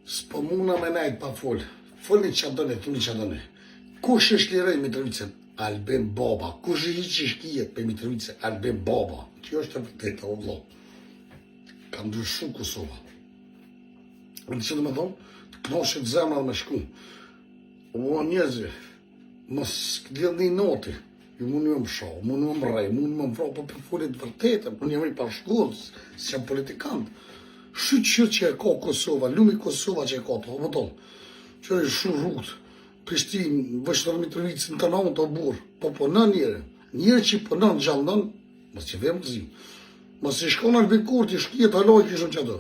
S'po muna me najt pa fol. Folni që done, thuni që done. Kush është liroj Mitrovicën? Albin Baba. Kush është që shkijet për Mitrovicën? Albin Baba. Kjo është e vërteta, o vlo. Ka ndryshu Kosova. Në që dhe me thonë, të knoshet zemra dhe me shku. O njëzve, mos lidhni noti. Ju mund një më shoh, mund një më rej, mund një më vro, për folit vërtetën, mund një më i pashkullës, si jam politikant. Shqyrë që e ka Kosova, lumi Kosova që e ka të hobëton. Që e shumë rrugët, Prishtinë, vështër Mitrovicën, të nëmë të burë, po në njëre. Njëre që po në gjallën, mos që vemë këzim. Mos që shkon Albin Kurti, shkijet haloj kishën që ato.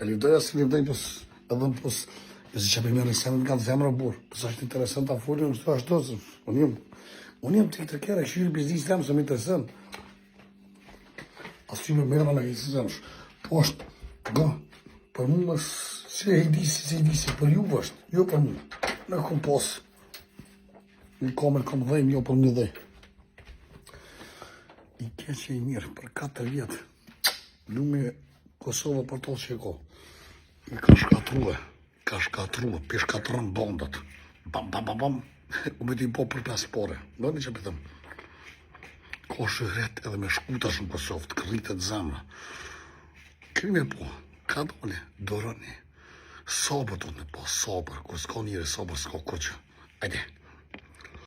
E livdoja si livdoj pës, edhe në pës, e si që për mërë në senet nga të zemra burë, pës është interesant të folin, në shtu ashtu, unë jem të këtë kere, këshirë biznis temë, së më interesant. Asë që me mërë në kësë zemsh. Po është, për mu më se e disi, për ju është, jo për mu. Në kom posë, një kamer kom dhejmë, jo për një dhej. I keqe i mirë, për 4 vjetë, lume Kosova për to që e ko. I ka shkatruhe, për shkatron bondat. Bam, u me ti po për paspore. Do një që pëtëm. Ka shëhret edhe me shkutash në Kosovë, të këllitet zemra. Krimi po, ka dole, doroni. Sabër do të me po, sabër, kur s'ka njëri sabër, s'ka koqë. Ajde.